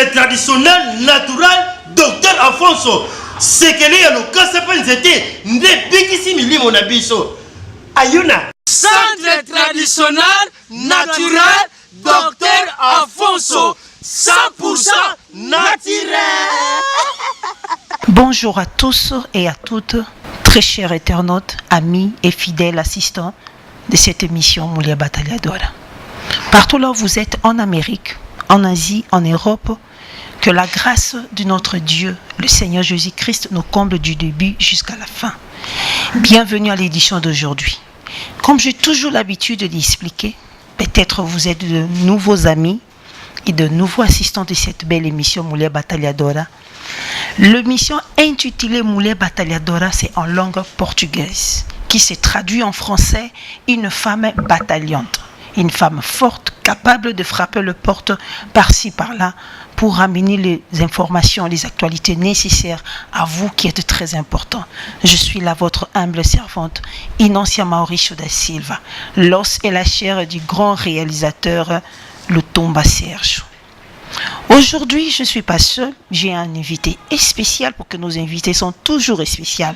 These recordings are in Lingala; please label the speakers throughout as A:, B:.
A: Centre traditionnel naturel Docteur Alfonso. C'est que les locaux c'est pas c'était ne bikisi milimo na biso. Ayuna.
B: Centre traditionnel naturel Docteur Alfonso. 100% naturel.
C: Bonjour à tous et à toutes, très chers internautes, amis et fidèles assistants de cette émission Moulia Batalhadora. Partout là où vous êtes, en Amérique, en Asie, en Europe, que la grâce de notre Dieu, le Seigneur Jésus-Christ, nous comble du début jusqu'à la fin. Bienvenue à l'édition d'aujourd'hui. Comme j'ai toujours l'habitude d'expliquer, peut-être vous êtes de nouveaux amis et de nouveaux assistants de cette belle émission Moulia Batalhadora. L'émission intitulée Moulia Batalhadora, c'est en langue portugaise, qui se traduit en français une femme bataillante, une femme forte, capable de frapper le porte par-ci par-là pour ramener les informations, les actualités nécessaires à vous qui êtes très important. Je suis là votre humble servante, Inancia Mauricio da Silva, l'os et la chair du grand réalisateur Lutumba Sergio. Aujourd'hui, je ne suis pas seule, j'ai un invité spécial pour que nos invités sont toujours spéciaux.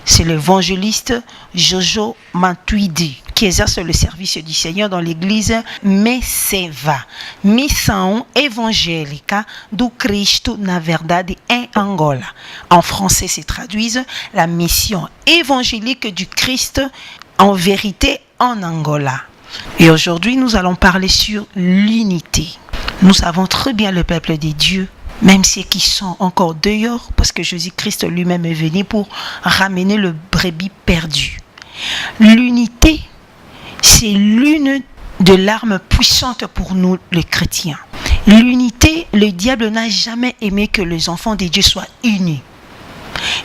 C: C'est l'évangéliste Jojo Mantuidi qui exerce le service du Seigneur dans l'église Messeva, Missão Evangélica do Cristo na Verdade em Angola. En français, c'est traduise la mission évangélique du Christ en vérité en Angola. Et aujourd'hui, nous allons parler sur l'unité. Nous savons très bien le peuple des dieux, même ceux qui sont encore dehors, parce que Jésus-Christ lui-même est venu pour ramener le brebis perdu. L'unité, c'est l'une de l'armes puissantes pour nous, les chrétiens. L'unité, le diable n'a jamais aimé que les enfants de Dieu soient unis.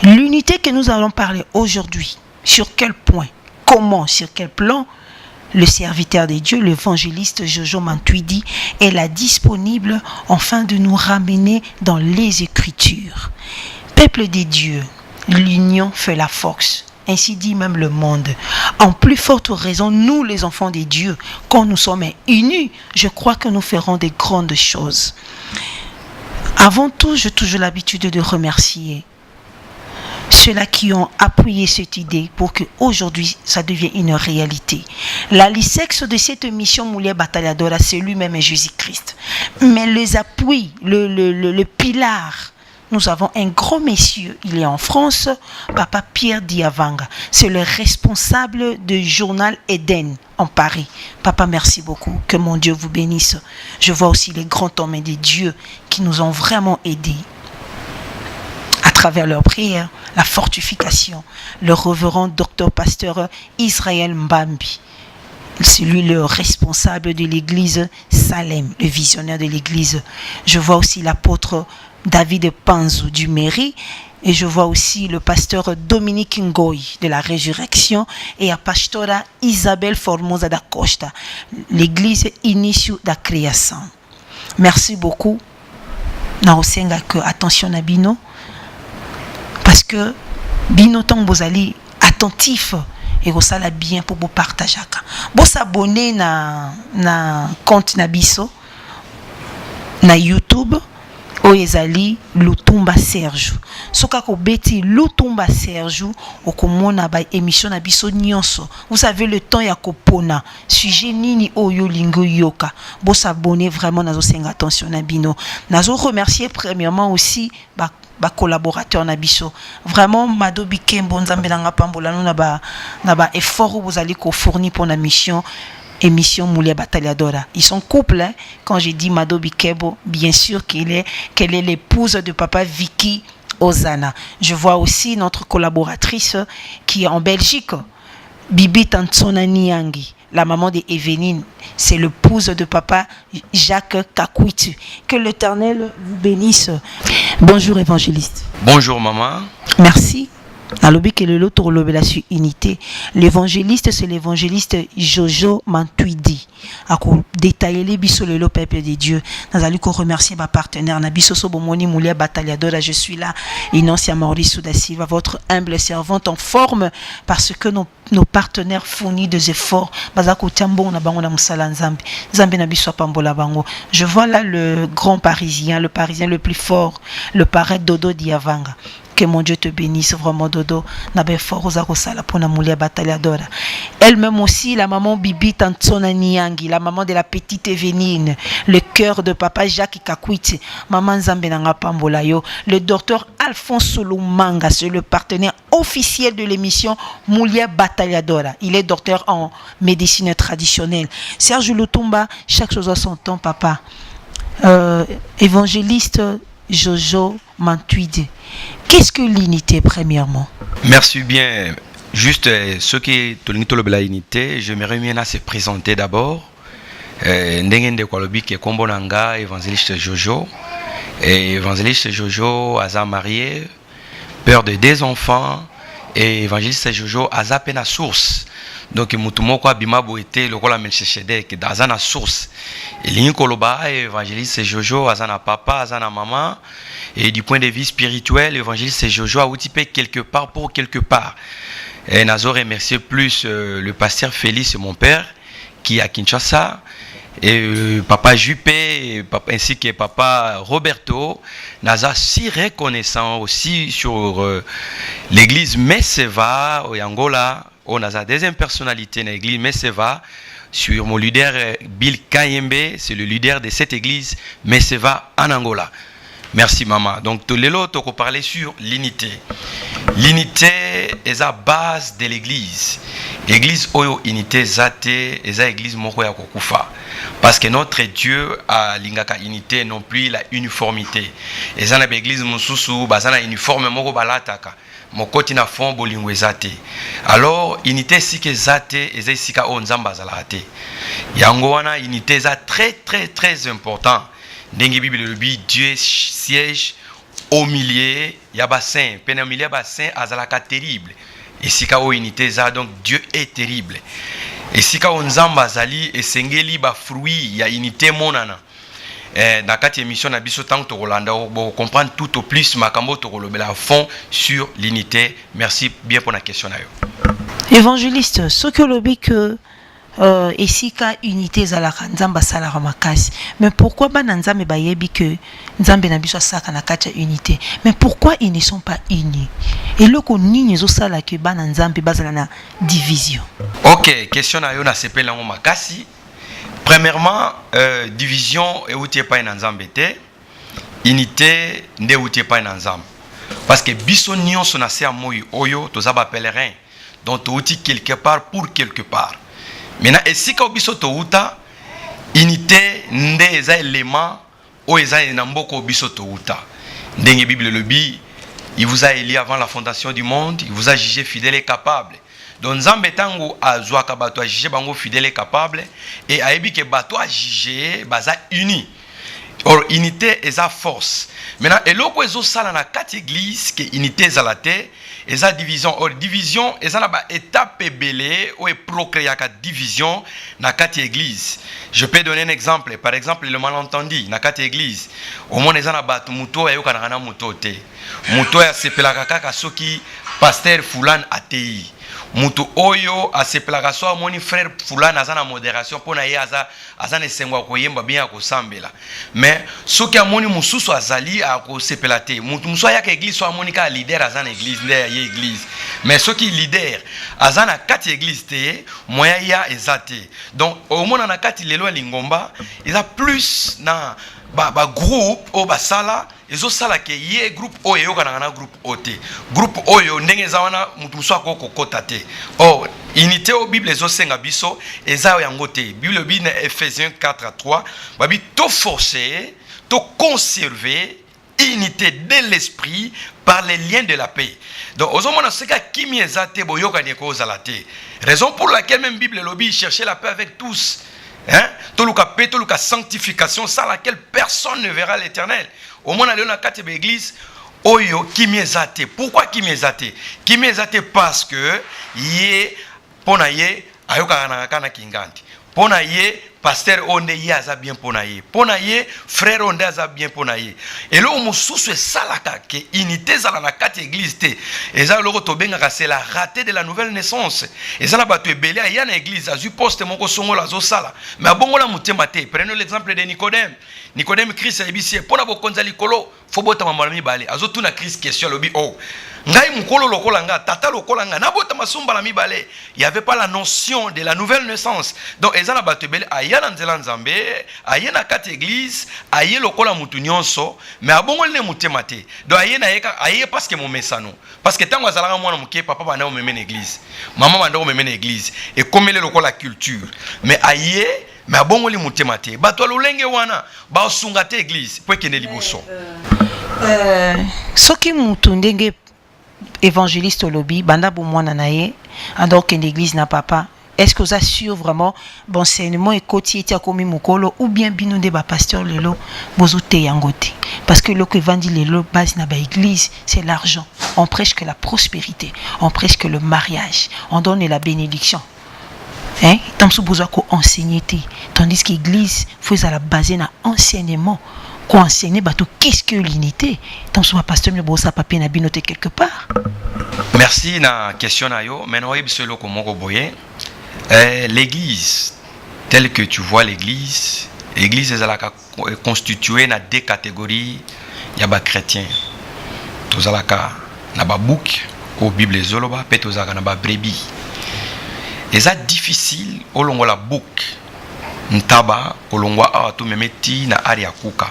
C: L'unité que nous allons parler aujourd'hui, sur quel point, comment, sur quel plan, le serviteur de Dieu, l'évangéliste Jojo Mantuidi, est là disponible afin de nous ramener dans les Écritures. Peuple des dieux, l'union fait la force. Ainsi dit même le monde. En plus forte raison, nous les enfants des dieux, quand nous sommes unis, je crois que nous ferons des grandes choses. Avant tout, j'ai toujours l'habitude de remercier ceux-là qui ont appuyé cette idée pour qu'aujourd'hui, ça devienne une réalité. La lisex de cette mission Moulia Batalhadora, c'est lui-même Jésus-Christ. Mais les appuis, le pilar, nous avons un grand monsieur, il est en France, Papa Pierre Diavanga. C'est le responsable du journal Eden en Paris. Papa, merci beaucoup. Que mon Dieu vous bénisse. Je vois aussi les grands hommes des dieux qui nous ont vraiment aidés à travers leurs prières, la fortification, le révérend docteur pasteur Israël Mbambi. C'est lui le responsable de l'église Salem, le visionnaire de l'église. Je vois aussi l'apôtre David Panzo du Mairie et je vois aussi le pasteur Dominique Ngoy de la Résurrection et la pastora Isabelle Formosa da Costa, l'église Inicio da Création. Merci beaucoup. Naosenga que attention na bino parce que bino tong bozali attentif et vous ça bien pour vous partager. Vous s'abonner na compte na biso na YouTube Oyezali Lutumba Sergio. Soka ko beti Lutumba Sergio okomona ba émission na biso nyonso. Vous savez le temps ya kopona sujet nini oyo lingo yoka. Bo s'abonner vraiment nazo senga attention na bino. Nazo remercier premièrement aussi ba collaborateur na biso. Vraiment Mado Bikembo nzambe nanga pambola na ba effort vous allez ko fournir pour la mission émission Moulia Batalhadora. Ils sont couple, hein? Quand j'ai dit Mado Bikebo, bien sûr qu'elle est l'épouse de papa Vicky Ozana. Je vois aussi notre collaboratrice qui est en Belgique, Bibi Tansona Niangi, la maman de Eveline. C'est l'épouse de papa Jacques Kakouitu. Que l'Éternel vous bénisse. Bonjour évangéliste.
D: Bonjour maman.
C: Merci alobi que le loto lobela sur unité. L'évangéliste c'est l'évangéliste Jojo Mantuidi. Ako détailler les biso le peuple de Dieu. Nazali ko remercier ma partenaire na biso so bomoni Moulia Battaliadora, je suis là. Inoncia Maurice da Silva, votre humble servante en forme parce que nos partenaires fournissent des efforts. Bazako tiambo na bango na musala nzambe. Nzambe na biso pambola bango. Je vois là le grand parisien le plus fort, le parrain Dodo Diavanga. Que mon Dieu te bénisse vraiment Dodo. Nabe fort aux sala pour na Moulia Battaliadora. Elle-même aussi, la maman Bibi Tantsona Niangi, la maman de la petite Evenine, le cœur de papa Jacques Kakwiti, maman Nzambe Nanga Pambola yo, le docteur Alphonse Lumanga, c'est le partenaire officiel de l'émission Moulia Battaliadora. Il est docteur en médecine traditionnelle. Serge Lutumba, chaque chose à son temps, papa. Évangéliste Jojo Mantuide. Qu'est-ce que l'unité premièrement?
D: Merci bien. Juste ce qui est la unité, j'aimerais bien se présenter d'abord. Ndengende Kwalobi qui est Kombonanga, évangéliste Jojo. Et évangéliste Jojo a marié, père de 2 enfants. Et évangéliste Jojo a pena source. Donc mutumoko abimabo était le rôle melchizedek qui dans la source. Et l'inkoloba évangéliste Jojo azana papa azana maman et du point de vue spirituel évangéliste Jojo a outipé quelque part pour quelque part. Et nazo remercier plus le pasteur Félix mon père qui est à Kinshasa et papa Juppé ainsi que papa Roberto naza si reconnaissant aussi sur l'église Meseva au Angola. On a la deuxième personnalité dans l'église Meseva sur mon leader Bill Kayembe, c'est le leader de cette église Meseva en Angola. Merci maman. Donc tous les autres on parler sur l'unité. L'unité est la base de l'église. L'église oyo unité zate est la église moko ya kokufa. Parce que notre Dieu a lingaka unité non plus la uniformité. Et ça na l'église mususu bazana uniforme moko balataka. Mokoti na fond bolingo ezate. Alors unité sike zate eza sika o nzamba zalate. Yango wana unité za très important. Ndenge Bible le dit Dieu siège au milieu ya bassin, pena milieu bassin azalaka terrible. Et sika o unité za donc Dieu est terrible. Et sika o nzamba zali esengeli ba fruit ya unité monana. Dans cette émission, on a besoin de comprendre tout au plus makambo tokolobela à fond sur l'unité. Merci bien pour la question.
C: Évangéliste, ce que le dit que ici ka unité zalaka nzamba salaka makasi. Mais pourquoi ba nzambe ba yebi que nzambe na biso saka na kati unité? Mais pourquoi ils ne sont pas unis? Et le ko nini zo sala que ba nzambe bazala na division.
D: OK, question na yo na sepela ngo makasi. Premièrement, division et outil pas en ensemble té, unité ne outil pas en ensemble. Parce que bisonion son assez à moi oyo tozaba pèlerin, donc outil quelque part pour quelque part. Maintenant, et si ka biso to uta, unité nde eza élément o eza namboko biso to uta. Ndenge Bible le dit, il vous a élu avant la fondation du monde, il vous a jugé fidèle et capable. Donc Nzambe tango azwaka bato a jugé bango fidèle et capable et ayebi ke bato a jugé baza uni. Or unité est sa force. Maintenant eloko ezo sala na kati église que unité ezalate eza division. Or division eza na ba étape belé ou procréaka division na kati église. Je peux donner un exemple. Par exemple le malentendu na kati église. Au moins eza na bato muto ayoka na muto te. Muto ya sepelaka kaka soki pasteur Fulan atei. Mutu oyo asepelaka so amoni frère fulani aza na modération pona ye aza na esengwa koyemba bien akosambela. Mais soki amoni mususu azali akosepela te. Mutu musu ayaka église so amoni ka leader aza na église nde ye église. Mais soki leader aza na kati église te moya ya ezate. Donc au moins na kati lelo lingomba eza plus na ba groupe o ba sala ezo sala ke ye groupe oyo kana na groupe ote groupe oyo ndenge za wana mutu muso akoko kota te. Oh unité au Bible ezo senga biso eza yango te. Bible bi na Ephésiens 4:3 babi to forcer to conserver unité de l'esprit par les liens de la paix. Donc ozomona seka kimi ezate boyoka ne ko zalate. Raison pour laquelle même Bible lobby chercher la paix avec tous. Hein? Toluka paix, toluka sanctification, sans laquelle personne ne verra l'Éternel. Au moins, on a 4 églises, oyo kimezate. Pourquoi kimezate? Kimezate parce que yé pona yé ayoka na kinganti. Pona yé pasteur onde yé aza bien pona yé. Pona yé frère onde aza bien pona yé. Et là mususu esalaka ke unité zala na kati église te. Eza loko tobenga c'est la raté de la nouvelle naissance. Eza na bato ebele aya na église azu poste moko songola zo sala. Mais abongola mutema te. Prenons l'exemple de Nicodème. Nicodème Christ ayebisi pona bokonza likolo fo botama mala mibale. Azo tuna Christ question lobi oh. Ngai mukolo lokola nga tata lokola nga na botama sumba la mibale. Il y avait pas la notion de la nouvelle naissance. Donc eza na bato ebele aya na nzela nzambe, aya na kati église, aya lokola mutu nyonso, mais abongoli ne mutema te. Donc aya na yeka aya parce que mon mesano. Parce que tango azalaka mwana muke papa bana o meme na église. Maman bana o meme na église et comme ele lokola culture. Mais aya mais abongoli mutema te. Bato lolenge wana ba osunga te église po kende liboso.
C: Soki mutu ndenge évangéliste au lobby, banda bomwana naye, alors que l'église n'a pas. Est-ce que vous assurez vraiment bon enseignement et côté komi mukolo ou bien binonde ba pasteur lelo bozote yangote? Parce que le que vandi lelo base na ba église, c'est l'argent. On prêche que la prospérité, on prêche que le mariage, on donne la bénédiction. Hein? Tant que vous avez enseigné, tandis que l'église faut la baser na enseignement. Enseigner bateau qu'est-ce que l'unité tant soit pasteur me bossa papier na binoté quelque part.
D: Merci na question na yo maintenant ibselo ko moko boye l'église telle que tu vois l'église est constituée na deux catégories ya ba chrétien tozalaka na ba book ko bible zoloba pe tozalaka na ba brebis eza difficile olongo la book ntaba olongwa awa to memeti na ari akuka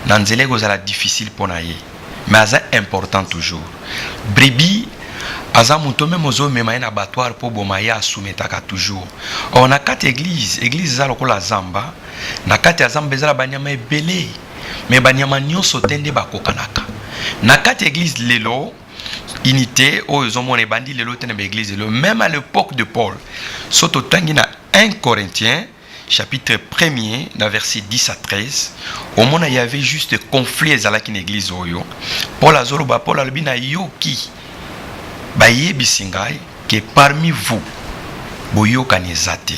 D: nanzele gozala difficile pona ye mais aza important toujours brebis aza muto même ozo mema na abattoir po boma ya soumetaka toujours on a quatre église za lokola zamba na kati ya zamba ezala banyama ebele mais banyama nyonso tende bakokanaka na kati église lelo unité oyo mona bandi lelo tene ba église lelo même à l'époque de Paul soto tangi na 1 Corinthiens chapitre 1er, dans verset 10 à 13, au moment où il y avait juste conflit dans l'église, Paul a dit Paul a dit yoki baye bisingai que parmi vous boyo kanezate.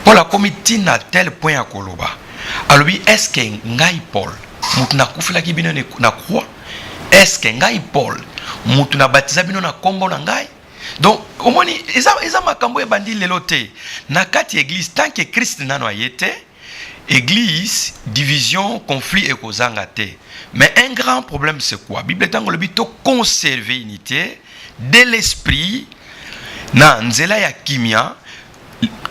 D: Paul a commis à tel point à koloba. Alors est-ce que ngai Paul mutuna kufila kibino na croix? Est-ce que ngai Paul mutuna baptiza bino na kombo na ngai? Donc, au moins, ils ont makambo et bandi lelote. Na kati église, tant que Christ n'a pas été, église, division, conflit et kozangate. Mais un grand problème, c'est quoi? Bible tango le bito conserver unité de l'esprit, na nzela ya kimia,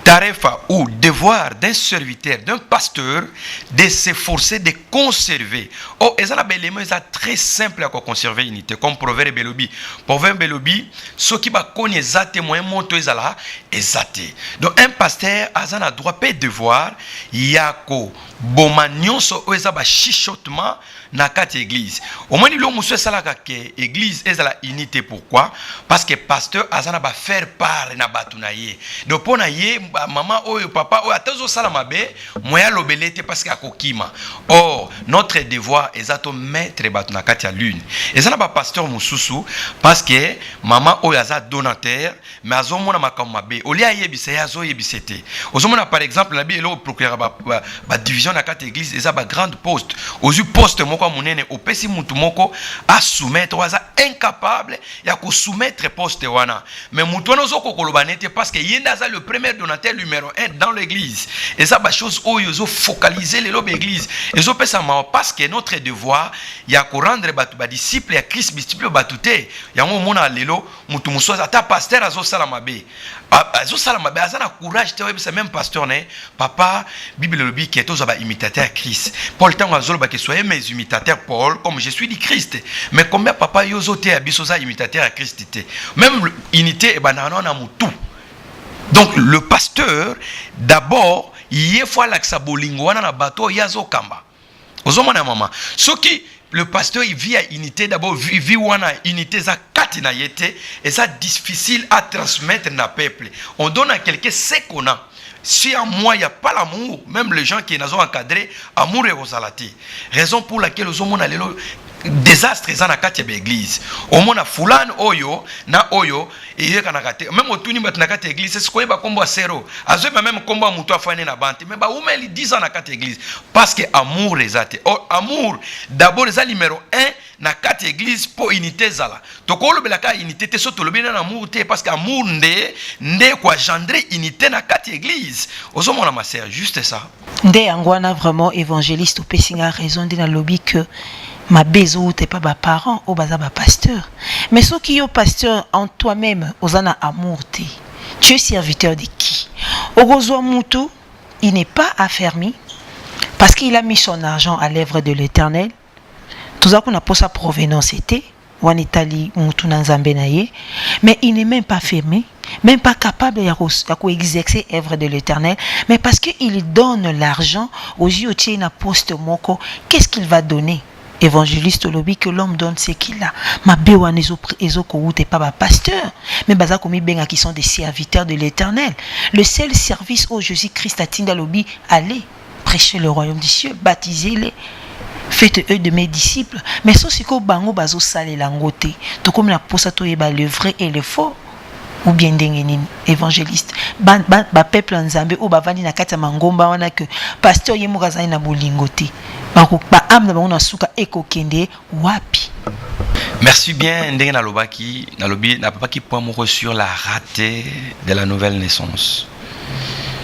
D: tarefa ou devoir d'un serviteur, d'un pasteur, de s'efforcer de conserver. Oh, et ça, c'est très simple à conserver l'unité, comme Proverbe Belobi. Proverbe Belobi, ce qui va connaître les témoins, monter là, exacté. Donc, un pasteur a un droit, pas devoir, yako, bomagnon, so, eza ba chichotement, na quatre églises. Au moins, il y a salaka que église est la unité. Pourquoi? Parce que pasteur a un faire part na batunaye. Donc, pour naye, maman ou papa ou atazo salamabe, moya lobelete parce qu'à kokima. Or, notre devoir est à mettre batuna katia lune. Et ça n'a pas pasteur mususu parce que maman ou yaza donateur, mais azo mona makamabe. Olia yebise yazo yebisete. Ozomona par exemple la bi elo procureur ba division na quatre églises, eza ba grande poste. Ozu poste moko munene opesi mutu moko a soumettre waza incapable ya ko soumettre poste wana. Mais mutu wana zoko kolobanete parce que yenda za le premier donateur numéro 1 dans l'église. Et ça, c'est chose où ils ont focalisé l'église. Ils ont fait ça parce que notre devoir, il y a qu'on rendre les disciples, il y a Christ, disciples, il y a un moment à l'élo, mutumuswa, ata pasteur, azo salamabe. Azo salamabe, azo na courage, c'est même pasteur, papa, Bible le dit, qui est aux imitateurs Christ. Paul, tant azo ba que soyez mes imitateurs, Paul, comme je suis du Christ. Mais combien papa yozote abisoza imitateur à Christ? Même unité, et banana na mutu. Donc le pasteur d'abord il faut l'accès bolingo wana na bateau yazo kamba. Ozomona mama. Ce qui le pasteur il vit à unité d'abord vit wana unité za katina yete et ça difficile à transmettre na peuple. On donne à quelqu'un ce qu'on a. Si en moi il n'y a pas l'amour, même les gens qui nous ont encadrés, amour et rosalati. Raison pour laquelle ozomona lelo désastre eza na kati ya église omona fulani oyo na oyo eyekana te même otuni bato na kati ya église sikoyeba kombo ya sero azoyeba même kombo ya moto afani na bante mais baumeli 10 ans na kati ya église parce que amour eza te amour d'abord eza numéro 1 na kati ya église po unité ezala tokolobelaka unité te so tolobi na amour te parce que amour nde koagendre unité na kati ya église ozomona ma sœur juste ça
C: nde yango wana vraiment évangéliste opesi nga raison nde nalobi que mabe ezouta epa baparent oyo baza bapasteur mais soki yo pasteur en toi-même oza na amour te tu es serviteur de qui okozwa mutu il n'est pas affermi parce qu'il a mis son argent à l'œuvre de l'éternel toza kuna posa provenance ete wana etali mutu na nzambe na ye mais il n'est même pas fermé même pas capable de exercer l'œuvre de l'éternel, mais parce qu'il donne l'argent aux yeux de na poste moko, qu'est-ce qu'il va donner? Évangéliste lobby que l'homme donne ce qu'il a. Ma bewan est pas pasteur, mais baza komi benga qui sont des serviteurs de l'éternel. Le seul service au Jésus-Christ a tinda lobby, allez prêcher le royaume des cieux, baptisez-les. Faites-eux de mes disciples. Mais so siko bango bazo sale langote. To comme la posa to yeba le vrai et le faux. Ou bien dengenini évangéliste ba peuple nzambe o bavandi na kati ya mangomba wana que pasteur ye mokazani na bolingo te ba âme na bango na suka ekokende wapi.
D: Merci bien ndenge nalobaki nalobi na papa qui point moko sur la raté de la nouvelle naissance.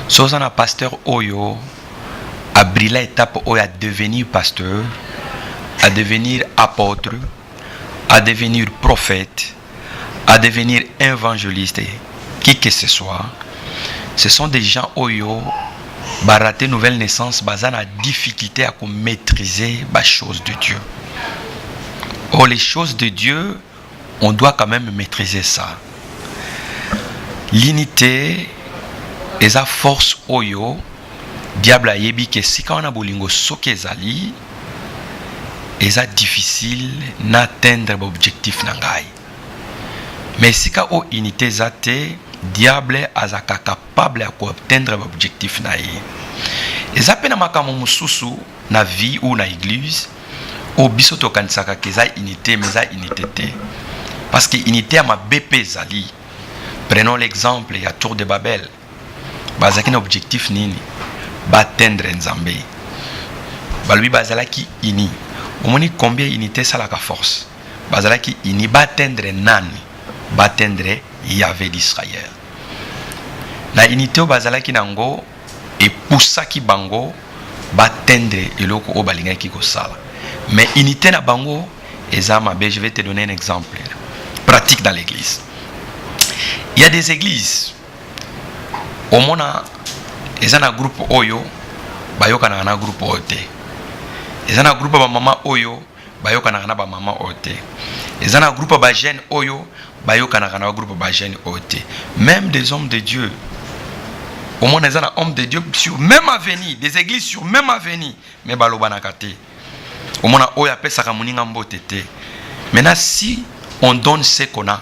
D: Soza na pasteur oyo a briller étape oyo à devenir pasteur, à devenir apôtre, à devenir prophète, à devenir évangéliste, qui que ce soit, ce sont des gens oyo baraté nouvelle naissance basant la difficulté à maîtriser les choses de Dieu. Or les choses de Dieu, on doit quand même maîtriser ça. L'unité et sa force oyo diable a yebi que si quand on a bolingo soke zali, c'est difficile d'atteindre l'objectif nangai. Mais si ka o unité zate diable azaka capable à atteindre l'objectif nae. Et ça pena makamo mususu na vie ou na église o biso to kanisaka keza unité mais za unité te. Parce que unité a ma BP zali. Prenons l'exemple ya Tour de Babel. Bazaki na objectif nini? Ba atteindre Nzambe. Balui bazalaki ini. Omoni combien unité ça la force. Bazalaki ini ba atteindre nani? Batendre Yahvé d'Israël. La unité au bazalaki nango et poussaki bango batendre eloko o balinga ki ko sala. Mais unité na bango ezama be je vais te donner un exemple pratique dans l'église. Il y a des églises au mona ezana groupe oyo bayoka na groupe ote. Ezana groupe ba mama oyo bayoka na ba mama ote. Ezana groupe ba jeune oyo bayoka na groupe ba jeune ote. Même des hommes de Dieu. Au moins des hommes de Dieu sur même avenue, des églises sur même avenue, mais baloba na kate. Au moins oya pesa ka muninga mbotete. Maintenant si on donne ce qu'on a,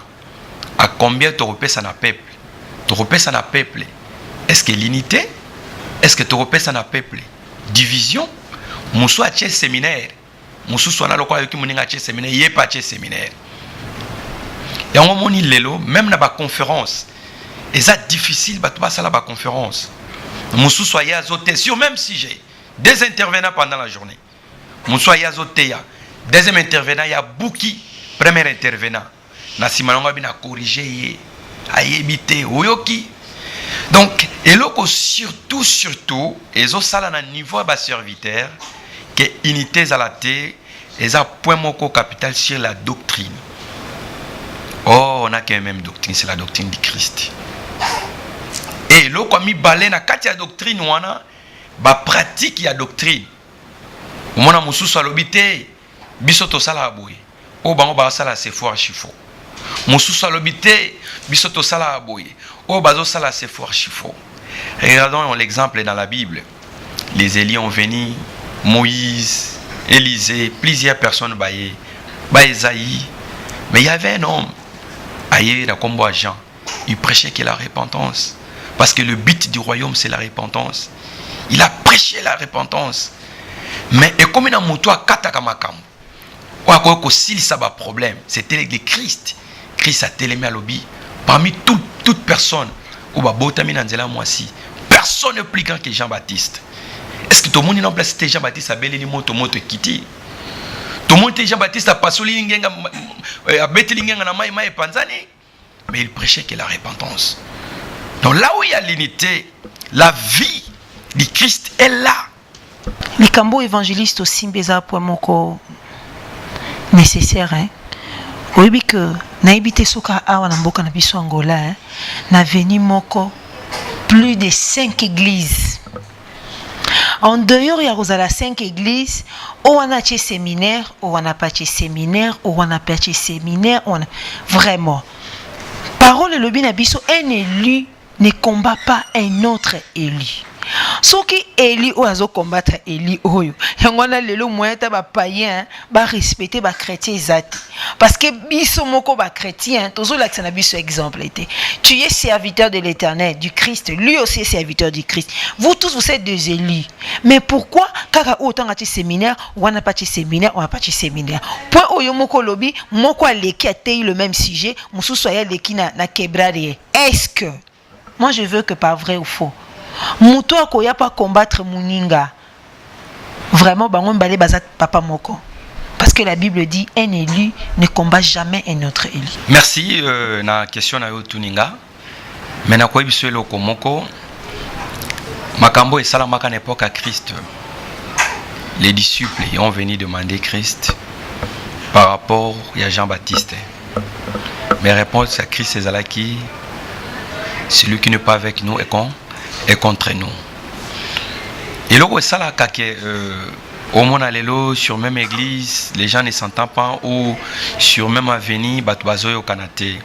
D: à combien tu repèses na peuple? Tu repèses na peuple. Est-ce que l'unité? Est-ce que tu repèses na peuple? Division? Musu a tché séminaire. Musu soit na lokwa yoki muninga tché séminaire, yé pas tché séminaire. Et on moni lelo même na ba conférence. Et ça difficile bah tu vas à la conférence. Musu soit azoté sur même sujet. Des intervenants pendant la journée. Musu azoté ya. Deuxième intervenant il y a Bouki, premier intervenant. Na simanonga bina corriger ayebité oyoki. Donc eloko surtout ezo sala na niveau ba serviteur que unité zalate eza point moko capital sur la doctrine. Oh, on a quand même doctrine, c'est la doctrine du Christ. Et l'eau comme il balait na katia doctrine wana ba pratique ya doctrine. Omona mususu alobité bisoto sala aboye. O bango ba sala c'est fort chifo. Mususu alobité bisoto sala aboye. O bazo sala c'est fort chifo. Regardons l'exemple dans la Bible. Les Élies ont venu, Moïse, Élisée, plusieurs personnes baillé, ba Esaïe. Mais il y avait un homme aïe la combo à Jean. Il prêchait que la repentance. Parce que le but du royaume, c'est la repentance. Il a prêché la repentance. Mais et comme il a monté à Katakamakam, ça va problème. C'était le Christ. Christ a télémé à lobby. Parmi toute personne, personne n'est plus grand que Jean-Baptiste. Est-ce que tout le monde n'a pas cité Jean-Baptiste à Beleni moto Kiti? Tout le monde Jean-Baptiste a passé l'ingénieur à Bettelingenga na Maï Panzani. Mais il prêchait que la repentance. Donc là où il y a l'unité, la vie du Christ est là.
C: Les cambo évangélistes aussi beza pour moko nécessaire hein. Oui que na ibité soka awa na mboka na biso Angola hein. Na veni moko plus de 5 églises. En dehors, il y a 5 églises. On a un séminaire, on a pas de séminaire, on a pas de séminaire. Vraiment. Parole le lobby nabiso, un élu ne combat pas un autre élu. Ce qui élu ou azo combattre élu oyo. Yangona lelo moyen ta ba païen, ba respecter ba chrétien zati. Parce que biso moko ba chrétien, toujours l'accent na biso exemple était. Tu es serviteur de l'Éternel, du Christ, lui aussi est serviteur du Christ. Vous tous vous êtes des élus. Mais pourquoi kaka autant ngati séminaire, ou n'a pas de séminaire, on n'a pas de séminaire. Point oyo moko lobby, moko aleki a tei le même sujet, musu soya leki na kebrare. Est-ce que moi je veux que par vrai ou faux Muto akoya pas combattre muninga. Vraiment bango mbale bazat papa moko. Parce que la Bible dit un élu ne combat jamais un autre élu.
D: Merci na question na yo tuninga. Mais na koyebi so eloko moko makambo esalamaka na époque à Christ. Les disciples ont venu demander Christ par rapport à Jean-Baptiste. Mais réponse à Christ ezalaki celui qui n'est pas avec nous est contre nous. Et là, ça là, au monde allélo sur même église, les gens ne s'entendent pas ou sur même avenue, batubazo au Kanaté.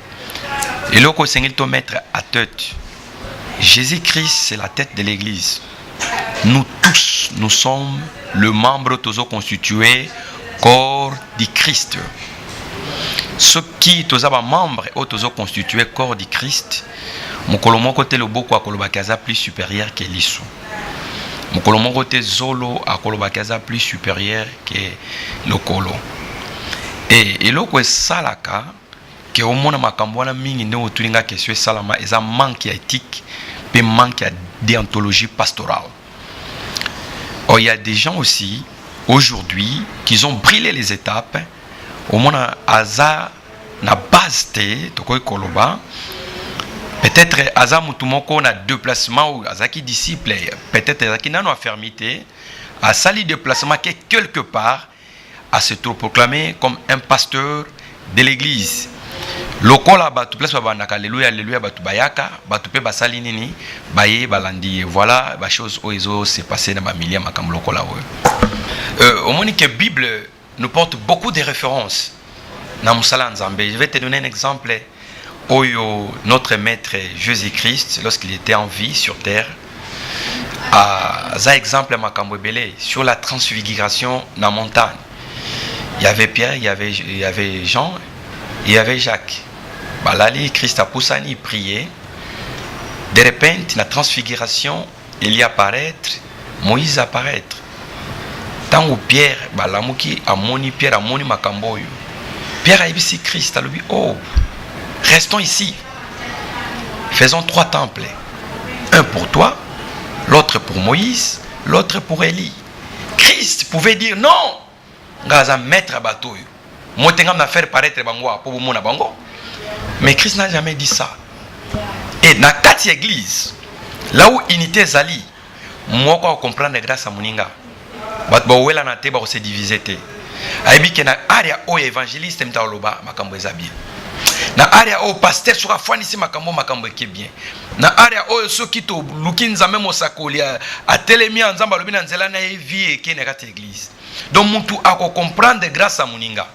D: Et là, au Seigneur te mettre à tête. Jésus-Christ, c'est la tête de l'église. Nous tous, nous sommes le membre tozo constitué corps du Christ. Ceux qui tozo membre ou tozo constitué corps du Christ. Mokolomo côté le boko akolobakaza plus supérieur que l'issou. Mokolomo côté zolo akolobakaza plus supérieur que le kolo. Et loko salaka que au mona makambwana mingi ne otulinga question salama eza manque éthique et manque de déontologie pastorale. Or il y a des gens aussi aujourd'hui qui ont brûlé les étapes au mona aza na base te tokoy koloba. Peut-être Azam Tumoko a déplacement ou Azaki disciple, peut-être Azaki n'a pas fermité, à sali déplacement qui quelque part à se proclamer comme un pasteur de l'église. Lokola batu place babandaka alléluia alléluia batu bayaka batu pe basali nini baye balandi voilà ba chose oizo s'est passé dans ma milieu makam lokola au moni que Bible nous porte beaucoup de références na musala nzambe. Je vais te donner un exemple. Oyo, notre maître Jésus-Christ, lorsqu'il était en vie sur terre, a exemple Makambwebele sur la transfiguration dans la montagne. Il y avait Pierre, il y avait Jean, il y avait Jacques. Balali, Christ a poussani, prié. De repente, la transfiguration, il y apparaître, Moïse apparaître. Tant que Pierre, Balamuki, Amoni, Pierre, Amoni Makamboyo. Pierre a dit Christ, a dit, oh, restons ici. Faisons 3 temples. Un pour toi, l'autre pour Moïse, l'autre pour Élie. Christ pouvait dire non. Gaza mettre à bateau. Moi, je vais faire paraître bango pour mon bango. Mais Christ n'a jamais dit ça. Et dans 4 églises, là où unité zali, moi je comprendre grâce à Moninga. Bat ba wela na te ba se diviser. Aibi ke na area o évangéliste mtaoloba makambo ezabie. Na area o pasteur sur afani si makambo ke bien. Na area o soki to lukinza même osakoli a telemi nzamba lobi na nzela na vie ke na kati église. Donc muntu ako comprendre grâce à Moninga.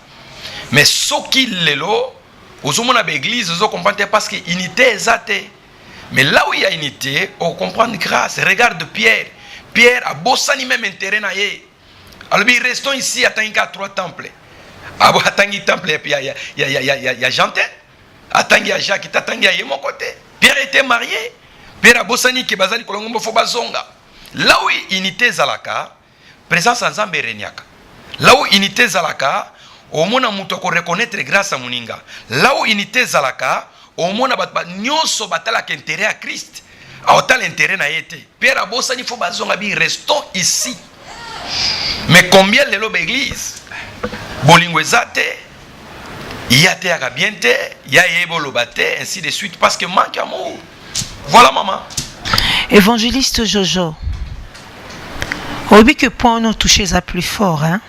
D: Mais soki lelo ozomona ba église ozo comprendre parce que unité ezate. Mais là où il y a unité, on comprend grâce. Regarde Pierre. Pierre a bossani même intérêt na ye. Alors restons ici attendant 3 temples. Abo attendant temple et puis il y a Jantin. Attendant à Jacques, attendant à mon côté. Pierre était marié. Pierre a bossani ki bazali kolongombo fo bazonga. Là où unité zalaka, présence ensemble reniaka. Là où unité zalaka, au mona muto ko reconnaître grâce à muninga là où unité zalaka au mona bat nyonso batala que intérêt à Christ a autant l'intérêt na yete père abosa ni faut bazonga bi restons ici mais combien les lobe église bolingo ezate yate ya biente ya yebo lobate ainsi de suite parce que manque amour. Voilà maman.
C: Évangéliste Jojo. Oui que point nous toucher ça plus fort hein.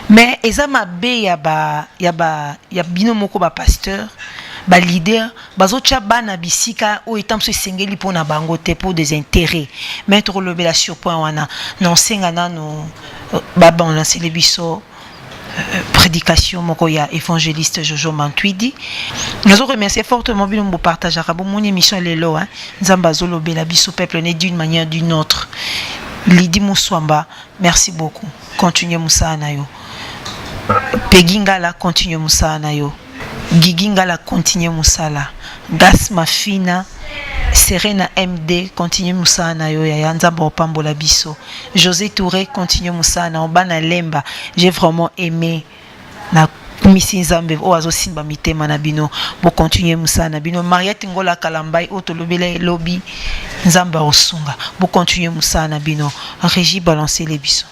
C: Mais ezama be ya bino moko ba pasteur ba leader bazocha bana bisika o etam so sengeli pona bango te pour des intérêts mettre le bela sur point wana non sengana no baba on lance les biso prédication moko ya évangéliste Jojo Mantwidi. Nous remercier fortement bino mo partager ka mon émission lelo hein nzamba zolo bela biso peuple né d'une manière d'une autre. Lidi Mouswamba, merci beaucoup. Continuez Moussa Anayo. Pegingala, continuez Moussa Anayo. Gigingala, continuez Moussa la. Gas Mafina, Serena MD, continuez Moussa Anayo. Yanza Bopambo la biso. José Touré, continuez Moussa Anayo. Bana Lemba, j'ai vraiment aimé la Misi Nzambe oazo simba mitema na bino bo continuer musana bino Mariette Ngola Kalambai otolobele lobby Nzamba osunga bo continuer musana bino Régie balancer les biso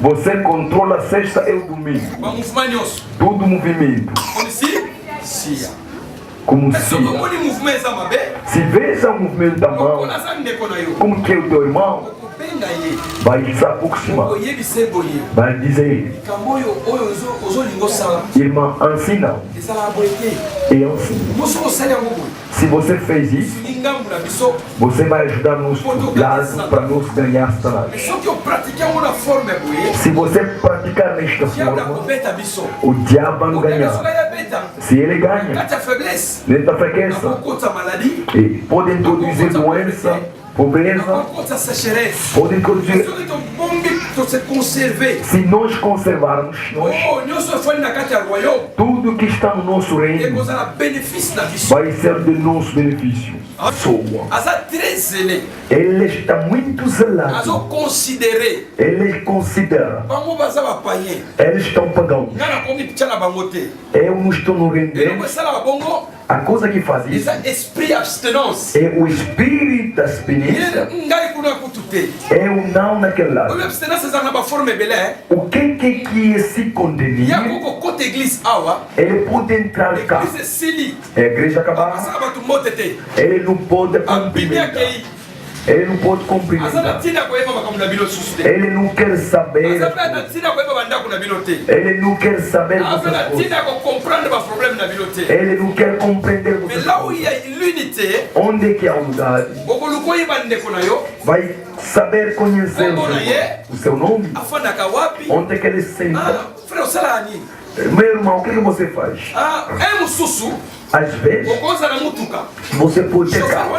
E: Você controla a sexta e o domingo. Todo movimento. Como se veja o movimento da mão, como que é o teu irmão, vai se aproximar, vai dizer, irmã, ensina, e ensina. Se você fez isso, você vai ajudar nos lados para nos ganhar salário. Se você praticar nesta forma, o diabo vai ganhar. Se ele ganha, nesta fraqueza, pode introduzir doença, pobreza, pode introduzir. Se nós conservarmos, tudo que está no nosso reino vai ser de nosso benefício. Ele está muito zelado. Ele considera. Eles estão pagando. Eu não estou no reino deles. A coisa que faz isso é o espírito da abstinência. Eu não naquele lado. O que é se condenar? Ele pode entrar cá. A igreja acabar. Ele não pode cumprimentar. Ele não pode cumprimentar. Ele não quer saber. Ele não quer saber você. Ele não quer compreender você. Onde é que há unidade? Vai saber conhecer o seu nome. Onde é que ele se senta? Meu irmão, o que você faz? Às vezes, você pode ter carro.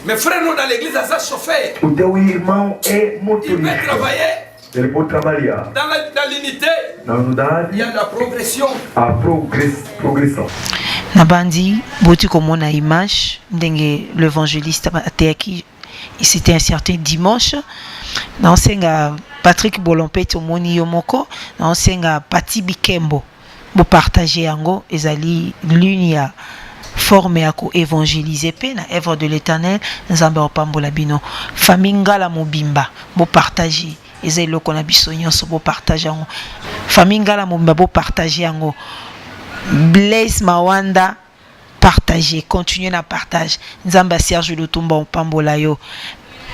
B: Mes frères dans l'église, ça chauffeur.
E: O teu irmão é motorista.
B: Il peut travailler.
E: Ele pode trabalhar.
B: Dans l'unité.
E: Na unidade.
B: Il y a la progression.
E: A progressão.
C: Na bandi, boti comme na image, ndenge l'évangéliste était qui c'était un certain dimanche. Na senga Patrick Bolompete omoni yomoko, na senga Pati Bikembo. Bo partager yango ezali l'unia forme à évangéliser pe na œuvre de l'Éternel nzambe opambola bino famille la mobimba bo partager ezelo kona biso nyonso bo partager yango famille la mobimba bo partager yango Blaise Mawanda partager continuer na partage nzambe Serge Lutumba opambola yo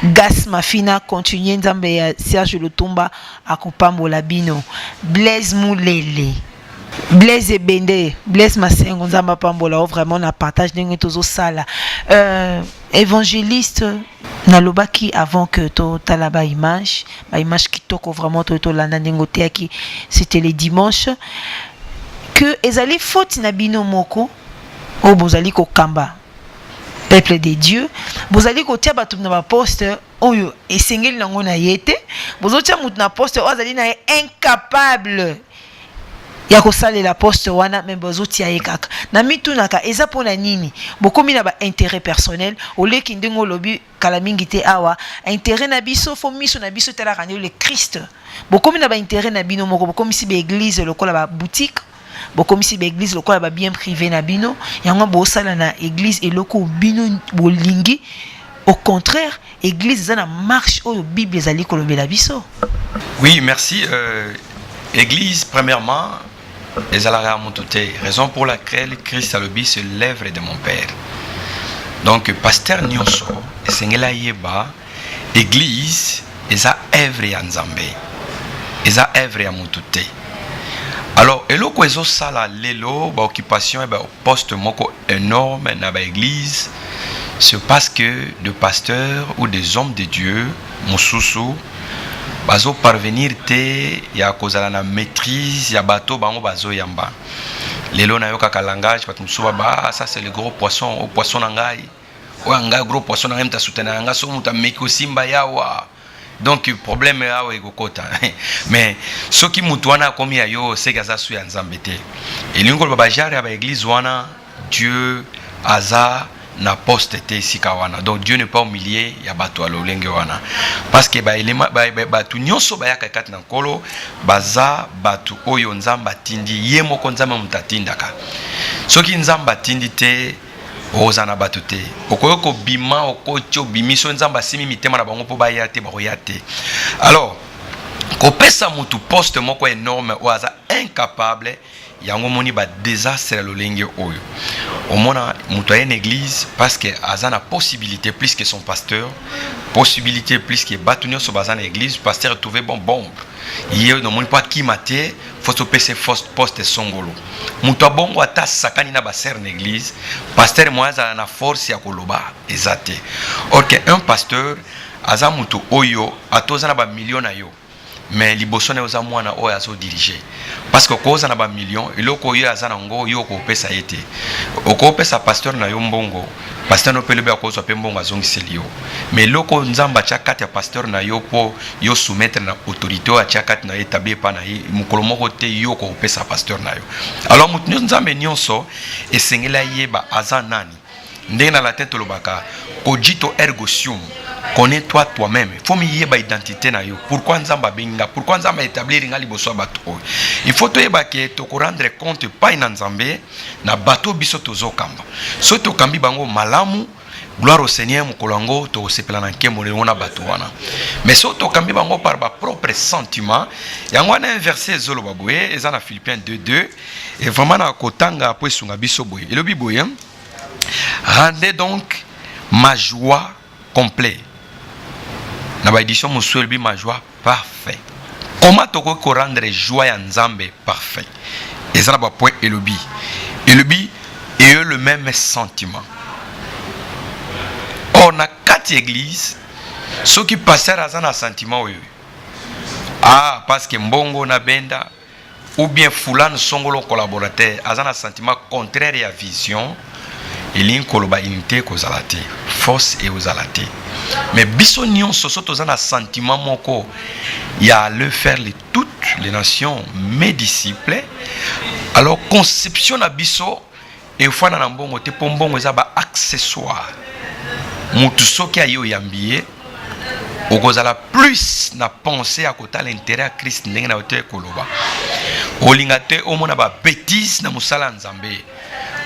C: Gas Mafina continuer nzambe Serge Lutumba akopambola bino Blaise Mulele Blaise Bende, Blaise Masengo, Nzamba Pambola, vraiment na partage de tozo sala. Évangéliste nalobaki avant que to talaba image qui toko vraiment to landa nengote qui c'était les dimanches que ezali faute na bino moko o bozali ko kamba peuple de Dieu bozali ko tia batum na ba poste oyo esengeli nango na yete bozotia mutu na poste o azali na incapable ya kosalela poste wana me bozotia ye kaka na mitunaka eza mpona nini bokomi na baintérêt personnel oleki ndenge olobi kala mingi te awa intérêt na biso fo miso na biso etalaka nde le Christ bokomi na baintérêt na bino moko bokomisi baeglise lokola baboutique bokomisi baeglise lokola babien privé na bino yango bosala na église eloko bino bolingi. Au contraire, église eza na marche oyo Bible ezali kolobela biso.
D: Oui, merci. Église, premièrement, ezalaka motote. Raison pour laquelle Christ alobi c'est l'œuvre de mon Père. Donc, pasteur nyonso, esengela yeba, église, eza œuvre ya Nzambe. Eza œuvre ya motote. Alors, eloko ezo sala lelo, ba occupation et ba poste moko énorme na ba église. C'est parce que des pasteurs ou des hommes de Dieu, Moussoussou, bazo parvenir te ya kozala na maîtrise ya bateau bango bazo yamba. Lelo na yoka ka langage parce que ba ça c'est le gros poisson au poisson nangai. O anga gros poisson nangai mta soutenir anga so muta meko simba yawa. Donc problème yawa ekokota. Mais ce qui mutuana komi ya yo c'est gaza su ya Nzambe te. Elingo baba jare ya ba église wana Dieu aza na poste te sikawana. Donc Dieu n'est pas humilié ya bato alolenge wana parce que ba elema batu nyonso ba yaka kati na nkolo baza batu oyo Nzamba tindi ye moko Nzamba mutatindaka soki Nzamba tindi te oza na batu te okoyoko bima okocho bimiso Nzamba simi mitema na bango po ba yate ba royate. Alors kopesa mutu poste moko énorme oaza incapable yango moni ba désastre lolenge oyo omona mutu a une église parce que azana possibilité plus que son pasteur possibilité plus que batunyo so bazana église pasteur trouver bon yé no moni pas ki maté faut se passer poste songolo mutu bongo ata sakani na ba ser na église pasteur moaza na force ya koloba ezate. OK, un pasteur aza mutu oyo atoza na ba million na yo mais liboso na oza mwana oyo azo diriger parce que koza na ba million eloko yo azana ngo yo ko pesa yete okopesa pasteur na yo mbongo pasteur no pele ba ko so pe mbongo azongiseli yo mais loko Nzamba chakati ya pasteur na yo po yo soumettre na autorité a chakati na établir pa na mukolo moko te yo ko pesa pasteur na yo. Alors mutu Nzambe nyonso esengela yeba aza nani ndenge na la tête lobaka cogito ergo sum. Connais-toi toi-même. Il faut mieux identité na yo. Pourquoi Nzamba benga? Pourquoi Nzamba établir ngali boso bato? Il faut toyeba ke to ko rendre compte pas na Nzambe na bato biso tozo kamba. So to kambi bango malamu gloire au Seigneur mukolango to sepela na nkemo le wona bato wana. Mais so to kambi bango par ba propre sentiment. Yango na verset zolo baboye eza na Philippiens 2:2 et vraiment na kotanga po esunga biso boye. Elobi boye. Rendez donc ma joie complète. Na ba édition Moussou bi ma joie parfait. Comment toko ko rendre joie ya Nzambe parfait? Et ça na ba point elobi. Elobi et eux le même sentiment. Or na quatre églises ceux qui passer azana sentiment oyo. Ah parce que mbongo na benda ou bien fulano songolo collaborateur azana sentiment contraire à vision. Il koloba unité kozalate force et ozalate mais biso nyonso soto zana sentiment moko ya le faire les toutes les nations mes disciples. Alors conception na biso e fana na mbongo te pombongo za ba accessoire mutu soki ayo yambie okozala plus na penser à côté l'intérêt à Christ ndenge na ote koloba olingate omona ba bêtise na musala Nzambe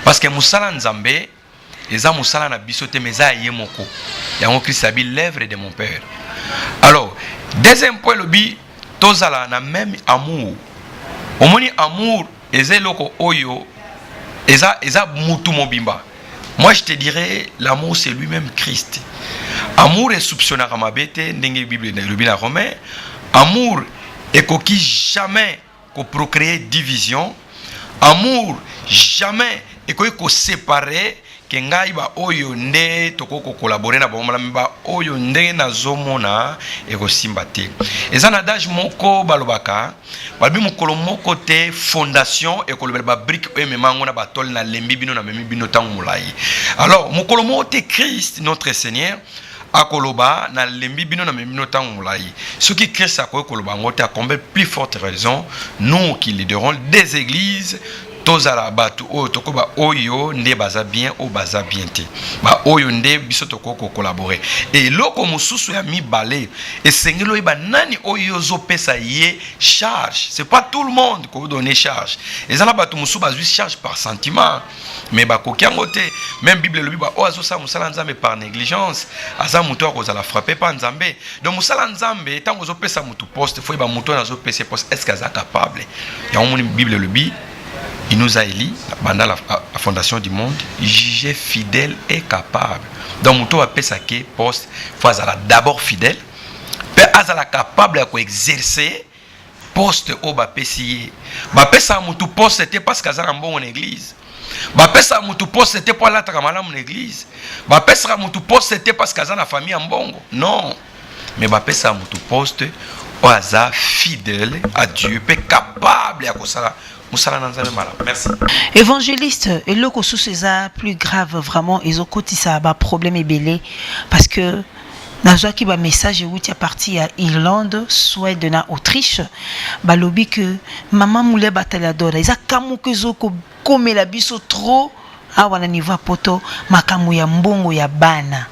D: parce que musala Nzambe eza musala na biso te meza yemoko yango Christ abi l'œuvre de mon Père. Alors deuxième point lobi tozala na même amour omoni amour eza loko oyo eza mutu mobimba. Moi je te dirais l'amour c'est lui-même Christ. Amour est soupçonné à ma bête ndenge Bible na lobi na Romain amour est koki jamais ko procréer division. Amour jamais et ko séparer que ngai ba oyo nde toko collaborer na bomala ba oyo nde na zomona e ko simbate eza na adage moko balobaka balbi mukolo moko te fondation e ko ba brique e memango na batol na lembi bino na memi bino tangu mulai. Alors mukolo moko te Christ notre Seigneur akoloba na lembi bino na memino tango mulai. Ce qui crée ça koloba ngote a combien plus forte raison nous qui leaderons des églises tozala batu o tokoba oyo nde baza bien o baza bien te ba oyo nde biso tokoko collaborer et loko mususu ya mibale esengelo iba nani oyo zo pesa ye charge. C'est pas tout le monde ko donner charge ezala batu musu bazui charge par sentiment mais ba kokiango te. Même Bible le biba o azo sa musala nzambe par négligence aza muto akozala frapper pa nzambe. Donc musala nzambe tango zo pesa mutu poste foi ba muto na zo pesa poste est-ce qu'aza capable ya omoni Bible le bi. Il nous a élis pendant la fondation du monde, jugé fidèle et capable. Donc, nous avons fait poste, il faut d'abord fidèle, puis azala capable d'exercer poste au bapesier. Bapesa mutu poste c'était parce que azala bon en église. Bapesa mutu poste c'était pour la tramala en église. Bapesa mutu poste c'était parce que azala famille en bongo. Non. Mais bapesa mutu poste au azala fidèle à Dieu, puis capable à ça. Merci.
C: Évangéliste, et le sous c'est plus grave vraiment, ils ont cotisé à problème et belé parce que dans un message où tu es parti à Irlande, Suède, na Autriche, balobi que maman moulé bataladora, ils a kamu que zoko comme la biso trop à wana niveau poto makamu ya mbongo ya bana.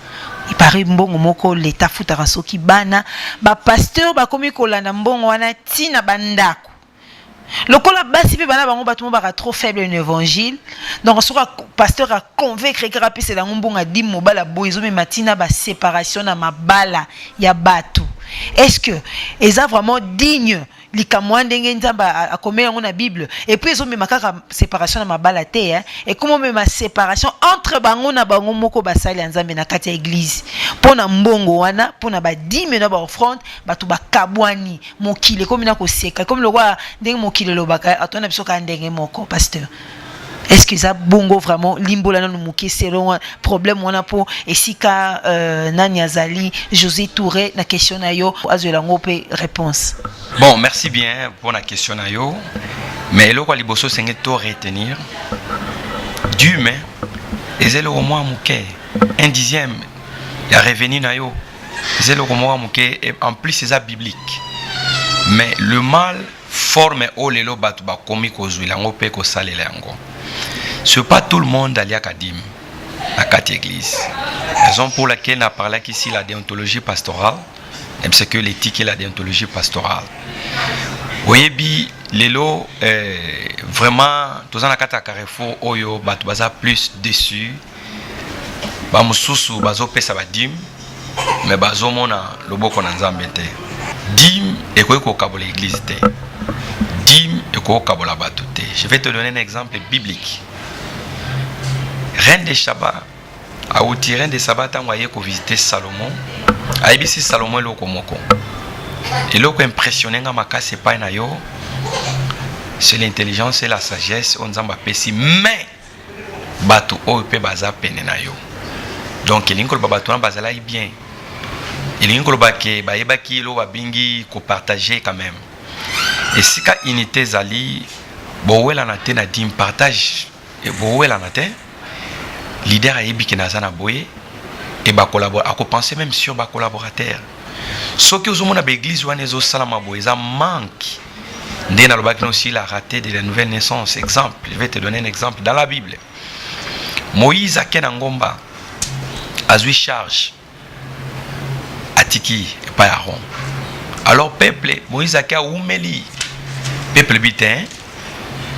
C: Il paraît mbongo moko l'état futara soki bana ba pasteur ba komi kolanda mbongo wana tina bandako. Le basi pe bana bango batu ba trop faible un évangile donc ce pasteur a convaincre que rapide c'est la mbonga dim mobala boizo me matina ba séparation na mabala ya batu. Est-ce que eza vraiment digne likamwa ndenge nzamba a commet dans la Bible et puis ils ont même makaka séparation na mabala te hein et comment même ma séparation entre bango na bango moko basali nzambe na kati ya église pona mbongo wana pona ba dime na ba offrande batu ba kabwani mokile comme na ko seka comme le roi ndenge mokile lobaka atona biso ka ndenge moko pasteur. Est-ce que ça bongo vraiment limbola na muke selon problème wana po esika nani azali José Touré na question na yo azela ngope réponse.
D: Bon, merci bien pour la question na yo. Mais le quoi liboso senge to retenir du mais ezelo au moins muke 1/10 ya revenu na yo ezelo au moins muke en plus c'est ça biblique. Mais le mal forme o lelo batu ba komi ko zuila ngope ko salela ngo. Ce n'est pas tout le monde à l'Akadim, à quatre églises. Raison pour laquelle on a parlé ici la déontologie pastorale, c'est que l'éthique et la déontologie pastorale. Oui, l'élo vraiment, tous en akata carrefour, oyo, batubaza plus dessus. Bamususu bazo pesa badim, mais bazo mona lobo konanzambe te. Dim et quoi ko kabo l'église te. Dim et quoi kabo la batu te. Je vais te donner un exemple biblique. Reine de Shabbat, a outi reine de Shabbat, on va visiter Salomon. A ibisi Salomon loko moko. Et loko impressionné nga makase pa na yo, c'est l'intelligence et la sagesse on zamba pesi mais batu o pe baza pene na yo. Donc il ingol babatu na bazala bien. Il ingol ba ke ba yeba ki lo ba bingi ko partager quand même. Et si ka unité zali bo wela na te na dim partage et bo wela na te leader a yebi ki nazana boye et ba collaborer à penser même sur ba collaborateur. Ce que vous avez l'église ou anezo salama boye ça manque. Ndena lobaki aussi la raté de la nouvelle naissance. Exemple, je vais te donner un exemple dans la Bible. Moïse a ken ngomba azui charge atiki et pas Aaron. Alors peuple Moïse a ka umeli peuple bitin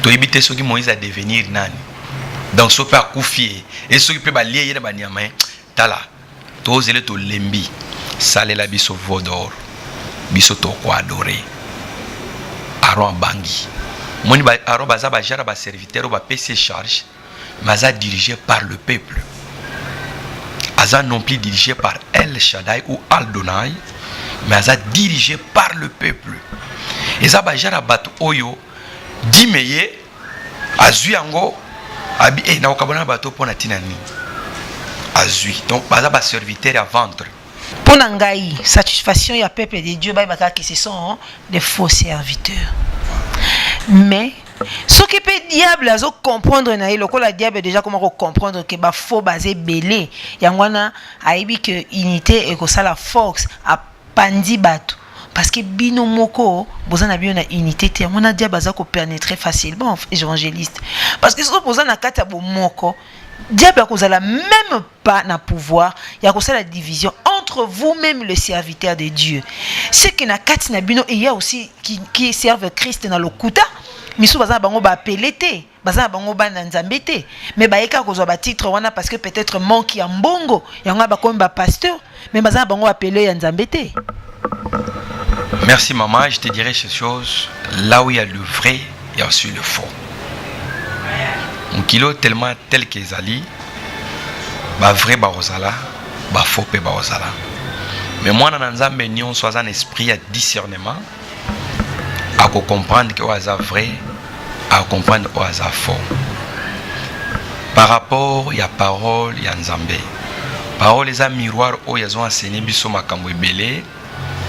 D: to ibite soki Moïse a devenir nani. Donc ce peut confier et ce qui peut balier na banyama tala to zele to lembi sale la biso vodor biso to ko adorer Aaron bangi moni ba Aaron baza ba jara ba serviteur ba PC charge maza dirigé par le peuple aza non plus dirigé par El Shaddai ou Aldonai mais aza dirigé par le peuple et ça ba jara bat oyo dimeye azui ango abi e na okabona bato pona tinani azui donc baza ba serviteur à vendre
C: pour ngai satisfaction ya peuple de Dieu ba que ce sont des faux serviteurs mais Ce qui peut diable azo comprendre na ye lokola diable déjà comment comprendre que ba faux basé belé yangwana aibi que unité et que ça la force a pandi bato parce que bino moko bozana bien na unité te mona diable aza ko pénétrer facilement évangéliste parce que so bozana kata bo moko diable akozala même pas na pouvoir ya ko la division entre vous-même le serviteur de Dieu c'est que na kati na bino il y a aussi qui servent Christ na lokuta misu bazana bango ba pelete bazana bango ba nzambe te mais ba eka kozwa ba titre wana parce que peut-être manque ya mbongo yango ba comme ba pasteur mais bazana bango appelé ya nzambe te.
D: Merci maman, je te dirais ces choses là où il y a le vrai il y a aussi le faux. Un kilo tellement tel que Zali ba vrai ba ozala ba faux pe ba ozala mais moi na nzambe nion soit un esprit à discernement à comprendre que oaza vrai à comprendre oaza faux par rapport il y a parole il y a nzambe parole les a miroir o yazo enseigner biso makambo ebele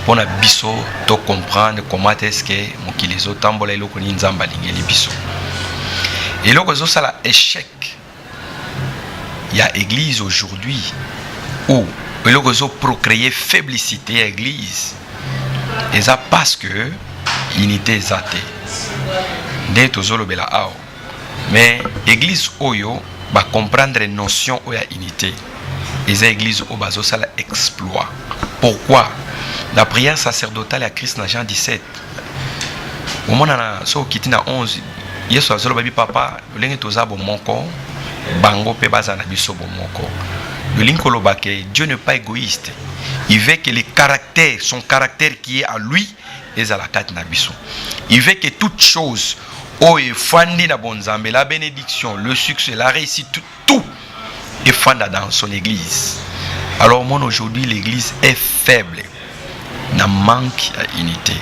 D: pona biso to comprendre comment est-ce que mokilizo tambola eloko ni nzamba lingeli biso eloko zo sala échec il y a église aujourd'hui où eloko zo procréer faiblicité église et ça parce que unité zate nde tozolobela ao mais église oyo ba comprendre notion oya unité eza église o bazosala exploit pourquoi la prière sacerdotale à Christ na Jean 17 au moment na so kiti na 11 yesu azoloba bi papa lolenge tozabo moko bango pe bazana biso bomoko lolingi koloba ke Dieu n'est pas égoïste il veut que son caractère qui est à lui il veut que toute chose, la bénédiction, le succès, la réussite, tout est fondé dans son église. Alors moi aujourd'hui l'église est faible, n'a manque d'unité.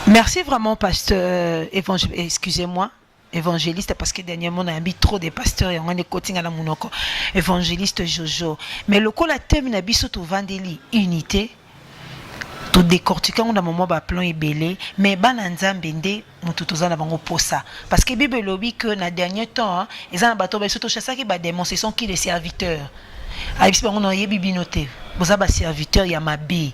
C: Merci vraiment pasteur excusez-moi évangéliste parce que dernièrement on a mis trop de pasteurs et on est coaching à la monoko évangéliste Jojo mais le la thème na biso to vandeli unité tout décortiquer on a moment ba plan ebelé mais bana nzambe nde mutu tozana bango posa parce que bible lobby que na dernier temps ils ont bato ba surtout chassa qui ba démon ce sont qui les serviteurs ayibisi bango na yebi binote boza ba serviteurs ya mabe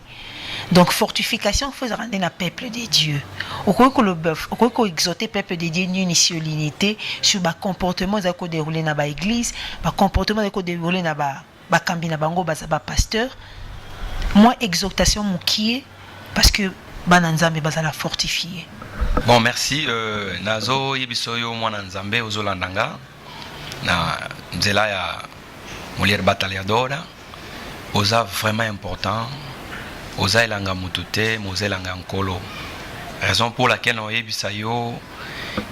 C: donc fortification faut rendre na peuple de Dieu au quoi que le bœuf au quoi que exhorter peuple de Dieu ni sur l'unité sur ba comportement za ko dérouler na ba église ba comportement za ko dérouler na ba kambi na bango ba pasteur. Moi, exhortation moukié parce que bananzambe bazala fortifié.
D: Bon, merci. Nazo yebisoyo mwana nzambe ozolandanga na nzela ya Molière Battaliadora. Oza vraiment important. Oza elanga mutute, moza elanga nkolo. Raison pour laquelle on yebisayo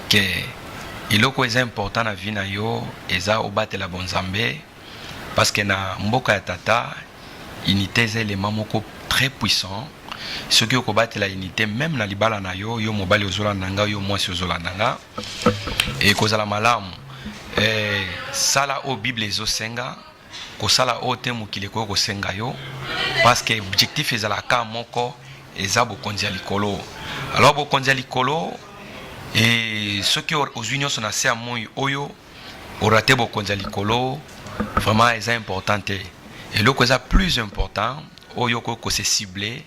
D: que iloko est important na vie na yo eza obatela bonzambe parce que na mboka ya tata unité est l'élément moko très puissant. Ce qui est la unité, même na libala na yo, yo mobali ozola nanga, yo mwasi ozola nanga. Et kozala malamu. Sala o Bible ezo senga, ko sala o temu kileko ko senga yo, parce que objectif ezala ka moko eza bokonzi ya likolo. Alors bokonzi ya likolo et ceux qui aux unions sont assez à moi oyo, orate bokonzi ya likolo, vraiment est important. Et le qui est plus important, oyoko ko se cibler,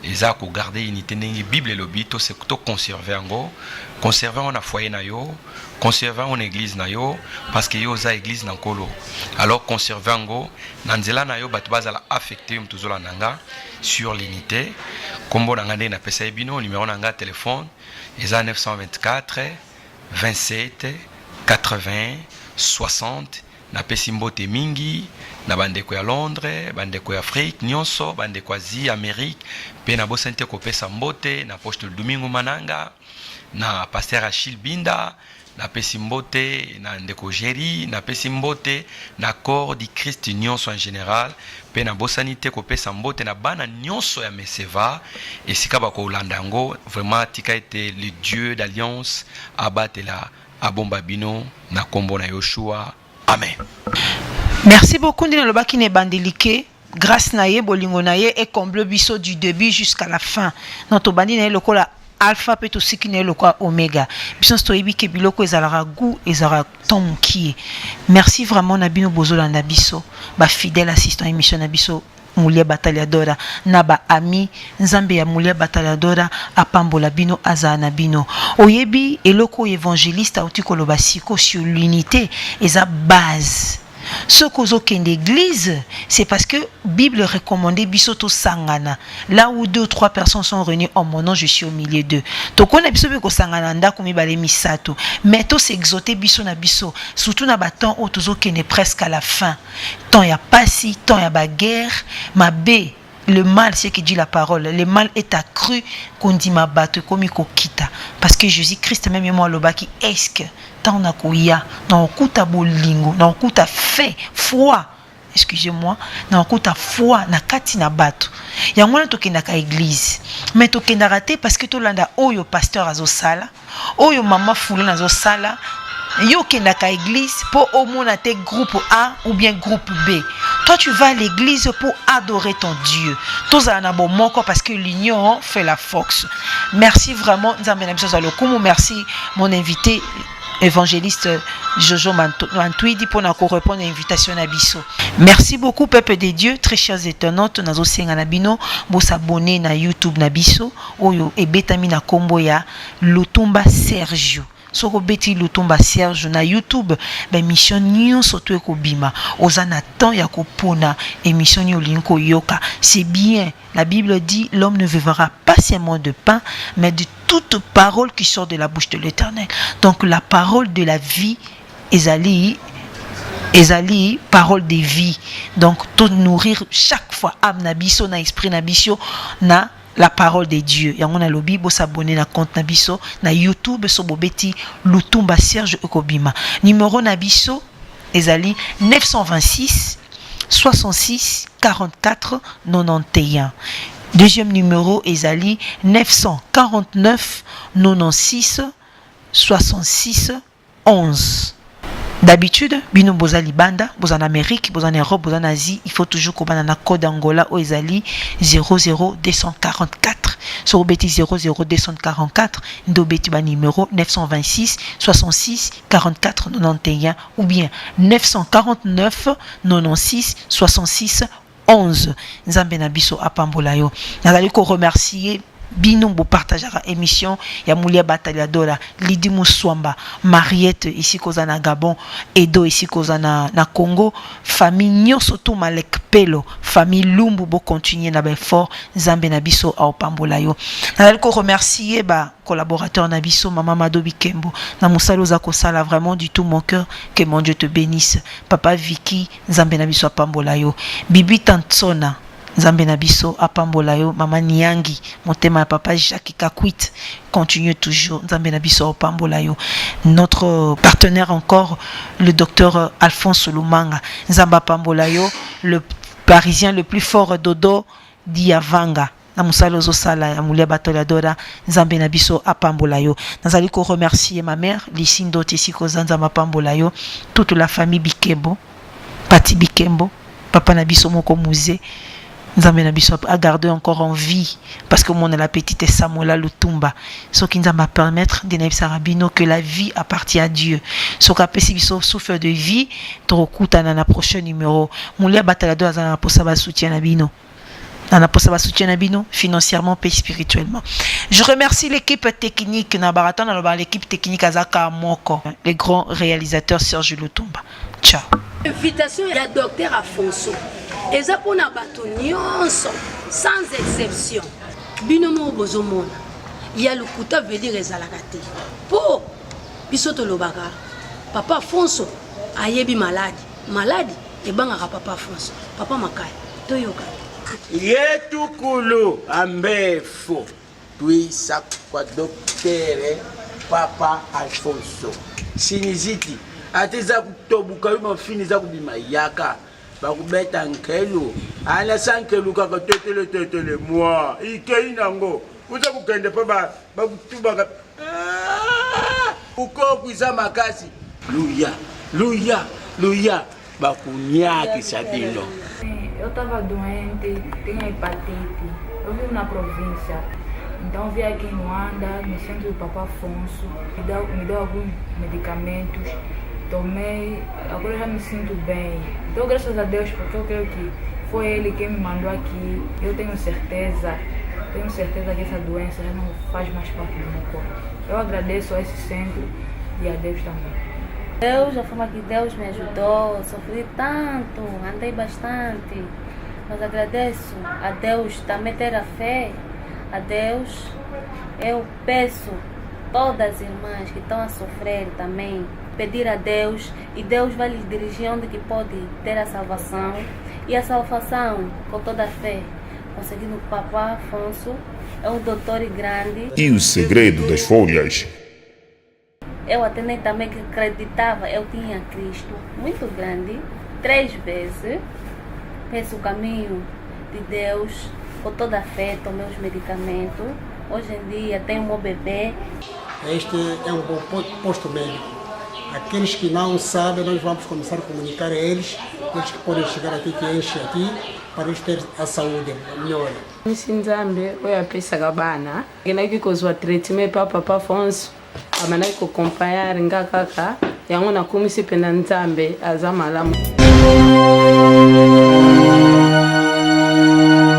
D: eza ko garder unité ndenge Bible lobi to se to conserver en a foyer na yo, conserver en église na yo parce que yo za église na nkolo. Alors conserver ngo na nzela na yo batu bazala affecté mtuzola nanga sur l'unité. Kombo na ngande na pesa ebino numéro na nga téléphone eza 924 27 80 60 na pesi mbote mingi na bandeko ya Londres, bandeko ya Afrique, nyonso, bandeko ya Asie, Amérique, pe na bosente ko pesa mbote na apôtre Domingo Mananga, na pasteur Achille Binda, na pesi mbote na ndeko Jerry, na pesi mbote na corps du Christ nyonso en général, pe na bosanité ko pesa mbote na bana nyonso ya Meseva, et sika ba ko landango, vraiment tika été le Dieu d'alliance abatela abomba bino na kombo na Yoshua. Amen.
C: Merci beaucoup Ndina Lobaki ne bandelike grâce naye bolingo naye et comble biso du début jusqu'à la fin. Notre bandi naye lokola alpha peut aussi qui n'est le quoi oméga. Biso stoyebi ke biloko ezalaka goût ezalaka ton qui. Merci vraiment na bino bozola na biso ba fidèle assistant émission na biso Mulia Bataliadora na ba ami nzambe ya Mulia Bataliadora apambola bino azana bino oyebi eloko évangéliste auti koloba siko sur l'unité eza base. Ce qu'on kende l'église, c'est parce que Bible recommandait bisoto sangana. Là où 2 ou 3 personnes sont réunies en mon nom, je suis au milieu d'eux. Donc on a biso ko sangana nda komi bale misato. Mais to s'exoter biso na biso, surtout na baton où tozo kende presque à la fin. Tant y a pas si, tant y a ba guerre, ma bé. Le mal, c'est que dit la parole. Le mal est accru qu'on dit ma batte comme il kita. Parce que Jésus-Christ, même moi, le baki, est-ce que tant na koya, dans kuta bolingo, dans kuta fait, foi, excusez-moi, dans kuta foi, na kati na bato. Ya mwana toke na ka église. Mais toke na raté parce que to landa oyo pasteur azo sala, oyo mama foule na zo sala. Yo qui n'a qu'à église pour au moins tes groupe A ou bien groupe B. Toi tu vas à l'église pour adorer ton Dieu. Tous en bon moko parce que l'union fait la force. Merci vraiment. Merci mon invité évangéliste Jojo Mantoui pour nous répondre à l'invitation à Bisso. Merci beaucoup peuple de Dieu, très chers internautes, nazo senga na bino, bo s'abonner na YouTube na Bisso, oyo e betami na kombo ya Lutumba Sergio. Soko beti Lutumba Serge na YouTube ba mission nyonso to ekobima ozana temps ya kopona émission ni olinko yoka. C'est bien, la Bible dit l'homme ne vivra pas seulement de pain mais de toute parole qui sort de la bouche de l'Éternel. Donc la parole de la vie ezali parole de vie. Donc tout nourrir chaque fois âme na biso na esprit na biso na la parole de Dieu. Et on a lobby pour s'abonner na compte Nabiso na YouTube so bobeti Lutumba Serge Ekobima. Numéro Nabiso ezali 926 66 44 91. Deuxième numéro ezali 949 96 66 11. D'habitude, bino boza libanda, boza en Amérique, boza en Europe, boza en Asie, il faut toujours qu'on ait un code Angola au ezali 00244. Sur beti 00244, ndo beti ba numéro 926 66 44 91 ou bien 949 96 66 11. Nzambe na biso apambola yo. Nazali ko remercier Bino bo partageara émission ya Mulia Bataliadora Lidi Muswamba Mariette ici koza na Gabon Edo ici koza na Congo famille nyonso to Malek Pelo famille Lumbu bo continuer na fort Nzambe na biso a opambola yo na ko remercier ba collaborateur na biso Mama Madobi Kembo na musalo za ko sala vraiment du tout mon cœur que mon Dieu te bénisse Papa Vicky Nzambe na biso apambola yo Bibi Tantsona Nzambe na biso apambola yo Mama Niangi motema papa Jacques Kakwit continue toujours Nzambe na biso apambola yo notre partenaire encore le docteur Alphonse Lumanga Nzamba apambola yo le parisien le plus fort Dodo Diavanga na musalo zo sala ya Mulia Bataliadora Nzambe na biso apambola yo nazali ko remercier ma mère Lisindo Tesiko Nzamba apambola yo toute la famille Bikembo Pati Bikembo papa na biso moko musée Nzambe na biso a gardé encore en vie parce que mon la petite Samuela Lutumba ce qui nous va permettre de naïf sarabino que la vie appartient à Dieu ce qu'a pesi biso souffle de vie trokuta na prochain numéro Mulia Bataliadora za na posa ba soutien na bino na posa ba soutien na bino financièrement et spirituellement. Je remercie l'équipe technique na baraton na l'équipe technique azaka moko les grands réalisateurs Serge Lutumba. Ciao.
F: Invitation ya docteur Afonso eza pona bato nyonso sans exception bino mo bozomona ya lukuta veut dire ezalaka te po biso tolobaka papa Afonso ayebi maladi ebangaka papa Afonso papa makaya toyoka
G: yetukulu ambefo tuisa kwa docteur papa Alfonso siniziti atiza kutobuka yuma fini za kubima yaka bakubeta nkelu ala sankelu kaka tetele moi ikeinango uza kukende pa bakutuba uko kuiza makasi luya bakunyaki sabino.
H: Eu estava doente, tinha hepatite, eu vivo na província, Então vim aqui em Luanda, no centro do Papa Afonso, me deu alguns medicamentos, tomei, agora já me sinto bem. Então graças a Deus, porque eu creio que foi Ele quem me mandou aqui. Eu tenho certeza que essa doença já não faz mais parte do meu corpo. Eu agradeço a esse centro e a Deus também.
I: Deus, a forma que Deus me ajudou, sofri tanto, andei bastante, mas agradeço a Deus, também ter a fé a Deus. Eu peço todas as irmãs que estão a sofrer também, pedir a Deus, e Deus vai lhes dirigir onde que pode ter a salvação, e a salvação com toda a fé, conseguindo o Papa Afonso, é um doutor grande.
J: E o segredo das folhas?
I: Eu até nem também que acreditava, eu tinha Cristo muito grande, 3 vezes, penso o caminho de Deus, com toda a fé, tomei os medicamentos, hoje em dia tenho meu bebê.
K: Este é um bom posto médico. Aqueles que não sabem, nós vamos começar a comunicar a eles, eles que podem chegar aqui, que enchem aqui, para eles terem a saúde melhor.
H: Nzambe oyo apesa kabana ngenaki kozwa treatment pa Papa Afonso amanaki kokompayare nga kaka yango nakomisi mpe na Nzambe aza malamu.